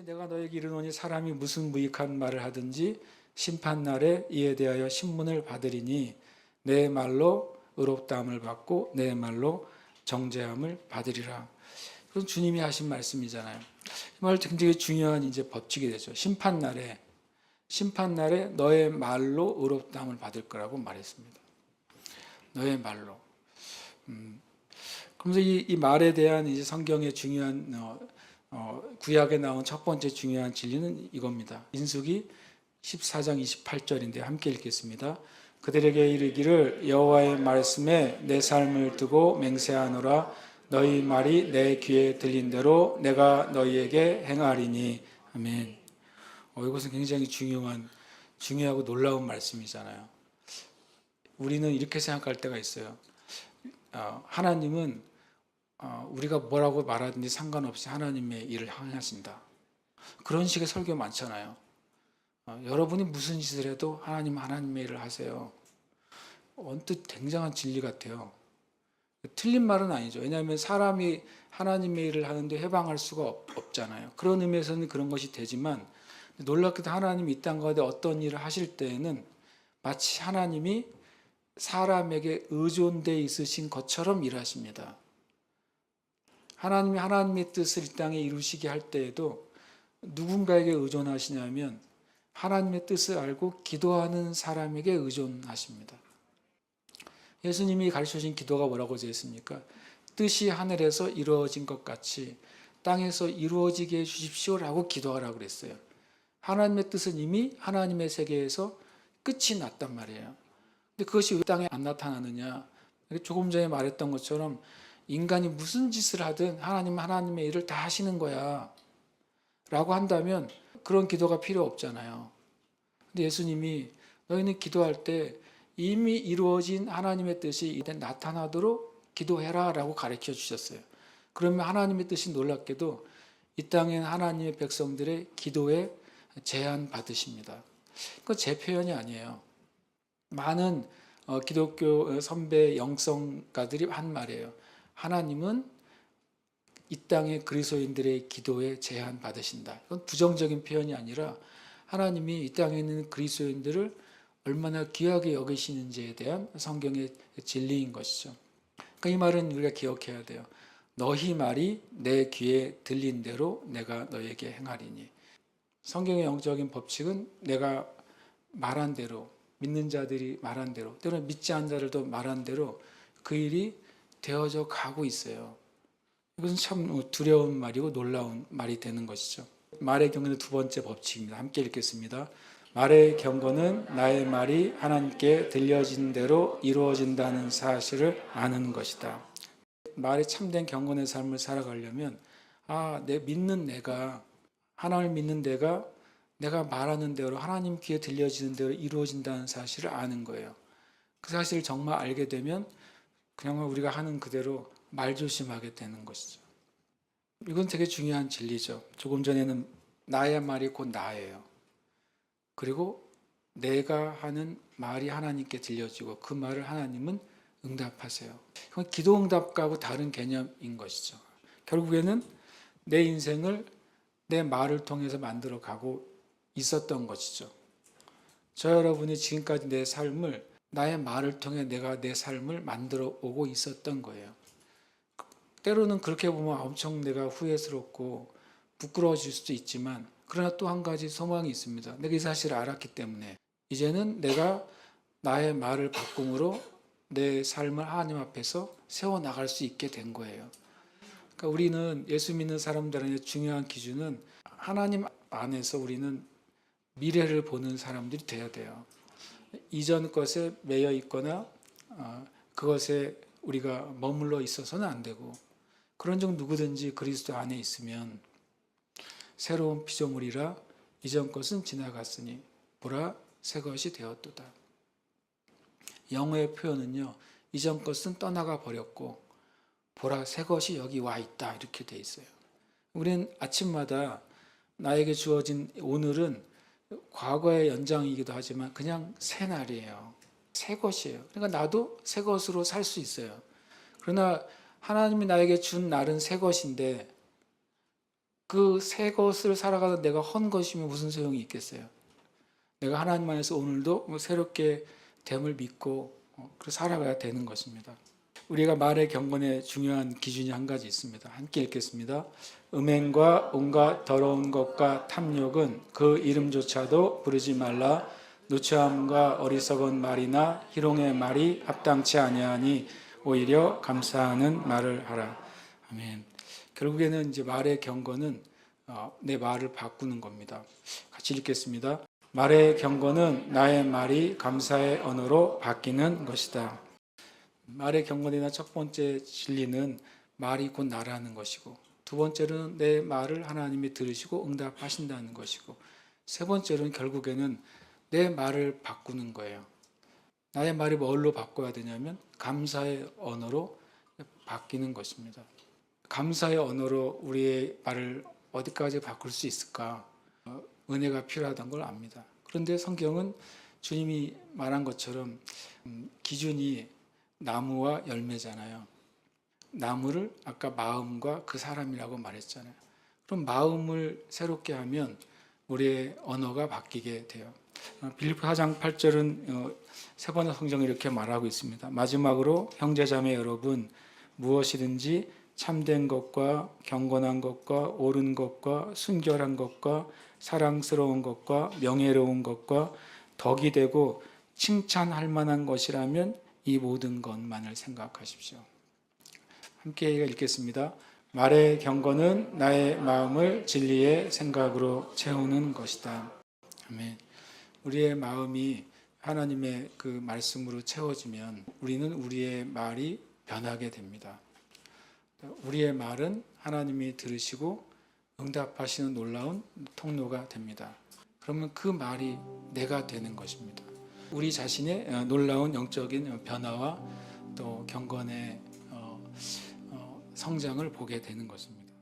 내가 너에게 이르노니 사람이 무슨 무익한 말을 하든지 심판날에 이에 대하여 신문을 받으리니 내 말로 의롭다함을 받고 내 말로 정죄함을 받으리라. 그건 주님이 하신 말씀이잖아요. 이 말 굉장히 중요한 이제 법칙이 되죠. 심판날에 너의 말로 의롭다함을 받을 거라고 말했습니다. 너의 말로. 그러면서 이 말에 대한 이제 성경의 중요한 구약에 나온 첫 번째 중요한 진리는 이겁니다. 민수기 14장 28절인데 함께 읽겠습니다. 그들에게 이르기를 여호와의 말씀에 내 삶을 두고 맹세하노라. 너희 말이 내 귀에 들린 대로 내가 너희에게 행하리니. 아멘. 이것은 굉장히 중요하고 놀라운 말씀이잖아요. 우리는 이렇게 생각할 때가 있어요. 하나님은 우리가 뭐라고 말하든지 상관없이 하나님의 일을 행하신다. 그런 식의 설교 많잖아요. 여러분이 무슨 짓을 해도 하나님의 일을 하세요. 언뜻 굉장한 진리 같아요. 틀린 말은 아니죠. 왜냐하면 사람이 하나님의 일을 하는데 해방할 수가 없잖아요. 그런 의미에서는 그런 것이 되지만 놀랍게도 하나님이 이 땅 가운데 어떤 일을 하실 때에는 마치 하나님이 사람에게 의존되어 있으신 것처럼 일하십니다. 하나님이 하나님의 뜻을 이 땅에 이루시게 할 때에도 누군가에게 의존하시냐면 하나님의 뜻을 알고 기도하는 사람에게 의존하십니다. 예수님이 가르쳐주신 기도가 뭐라고 되어 있습니까? 뜻이 하늘에서 이루어진 것 같이 땅에서 이루어지게 해주십시오라고 기도하라고 그랬어요. 하나님의 뜻은 이미 하나님의 세계에서 끝이 났단 말이에요. 근데 그것이 왜 땅에 안 나타나느냐? 조금 전에 말했던 것처럼 인간이 무슨 짓을 하든 하나님은 하나님의 일을 다 하시는 거야 라고 한다면 그런 기도가 필요 없잖아요. 근데 예수님이 너희는 기도할 때 이미 이루어진 하나님의 뜻이 이때 나타나도록 기도해라 라고 가르쳐 주셨어요. 그러면 하나님의 뜻이 놀랍게도 이 땅엔 하나님의 백성들의 기도에 제한 받으십니다. 그건 제 표현이 아니에요. 많은 기독교 선배 영성가들이 한 말이에요. 하나님은 이 땅의 그리스도인들의 기도에 제한 받으신다. 이건 부정적인 표현이 아니라 하나님이 이 땅에 있는 그리스도인들을 얼마나 귀하게 여기시는지에 대한 성경의 진리인 것이죠. 그러니까 이 말은 우리가 기억해야 돼요. 너희 말이 내 귀에 들린 대로 내가 너에게 행하리니. 성경의 영적인 법칙은 내가 말한 대로, 믿는 자들이 말한 대로, 때로는 믿지 않는 자들도 말한 대로 그 일이 되어져 가고 있어요. 이것은 참 두려운 말이고 놀라운 말이 되는 것이죠. 말의 경고는 두 번째 법칙입니다. 함께 읽겠습니다. 말의 경고는 나의 말이 하나님께 들려진 대로 이루어진다는 사실을 아는 것이다. 말의 참된 경건의 삶을 살아가려면 하나님을 믿는 내가 말하는 대로 하나님 귀에 들려지는 대로 이루어진다는 사실을 아는 거예요. 그 사실을 정말 알게 되면 그냥 우리가 하는 그대로 말조심하게 되는 것이죠. 이건 되게 중요한 진리죠. 조금 전에는 나의 말이 곧 나예요. 그리고 내가 하는 말이 하나님께 들려지고 그 말을 하나님은 응답하세요. 그건 기도 응답과는 다른 개념인 것이죠. 결국에는 내 인생을 내 말을 통해서 만들어가고 있었던 것이죠. 저 여러분이 지금까지 내 삶을 나의 말을 통해 내가 내 삶을 만들어 오고 있었던 거예요. 때로는 그렇게 보면 엄청 내가 후회스럽고 부끄러워질 수도 있지만 그러나 또 한 가지 소망이 있습니다. 내가 이 사실을 알았기 때문에 이제는 내가 나의 말을 바꿈으로 내 삶을 하나님 앞에서 세워나갈 수 있게 된 거예요. 그러니까 우리는 예수 믿는 사람들의 중요한 기준은 하나님 안에서 우리는 미래를 보는 사람들이 돼야 돼요. 이전 것에 매여 있거나 그것에 우리가 머물러 있어서는 안 되고 그런 적 누구든지 그리스도 안에 있으면 새로운 피조물이라 이전 것은 지나갔으니 보라 새 것이 되었도다. 영어의 표현은요. 이전 것은 떠나가 버렸고 보라 새 것이 여기 와 있다 이렇게 돼 있어요. 우리는 아침마다 나에게 주어진 오늘은 과거의 연장이기도 하지만 그냥 새 날이에요. 새 것이에요. 그러니까 나도 새 것으로 살 수 있어요. 그러나 하나님이 나에게 준 날은 새 것인데 그 새 것을 살아가던 내가 헌 것이면 무슨 소용이 있겠어요? 내가 하나님 안에서 오늘도 새롭게 됨을 믿고 살아가야 되는 것입니다. 우리가 말의 경건에 중요한 기준이 한 가지 있습니다. 함께 읽겠습니다. 음행과 온갖 더러운 것과 탐욕은 그 이름조차도 부르지 말라. 누추함과 어리석은 말이나 희롱의 말이 합당치 아니하니 오히려 감사하는 말을 하라. 아멘. 결국에는 이제 말의 경건은 내 말을 바꾸는 겁니다. 같이 읽겠습니다. 말의 경건은 나의 말이 감사의 언어로 바뀌는 것이다. 말의 경건이나 첫 번째 진리는 말이 곧 나라는 것이고, 두 번째로는 내 말을 하나님이 들으시고 응답하신다는 것이고, 세 번째로는 결국에는 내 말을 바꾸는 거예요. 나의 말이 뭘로 바꿔야 되냐면 감사의 언어로 바뀌는 것입니다. 감사의 언어로 우리의 말을 어디까지 바꿀 수 있을까? 은혜가 필요하다는 걸 압니다. 그런데 성경은 주님이 말한 것처럼 기준이 나무와 열매잖아요. 나무를 아까 마음과 그 사람이라고 말했잖아요. 그럼 마음을 새롭게 하면 우리의 언어가 바뀌게 돼요. 빌립보 4장 8절은 세 번의 성경이 이렇게 말하고 있습니다. 마지막으로 형제자매 여러분, 무엇이든지 참된 것과 경건한 것과 옳은 것과 순결한 것과 사랑스러운 것과 명예로운 것과 덕이 되고 칭찬할 만한 것이라면 이 모든 것만을 생각하십시오. 함께 읽겠습니다. 말의 경건은 나의 마음을 진리의 생각으로 채우는 것이다. 아멘. 우리의 마음이 하나님의 그 말씀으로 채워지면 우리는 우리의 말이 변하게 됩니다. 우리의 말은 하나님이 들으시고 응답하시는 놀라운 통로가 됩니다. 그러면 그 말이 내가 되는 것입니다. 우리 자신의 놀라운 영적인 변화와 또 경건의 성장을 보게 되는 것입니다.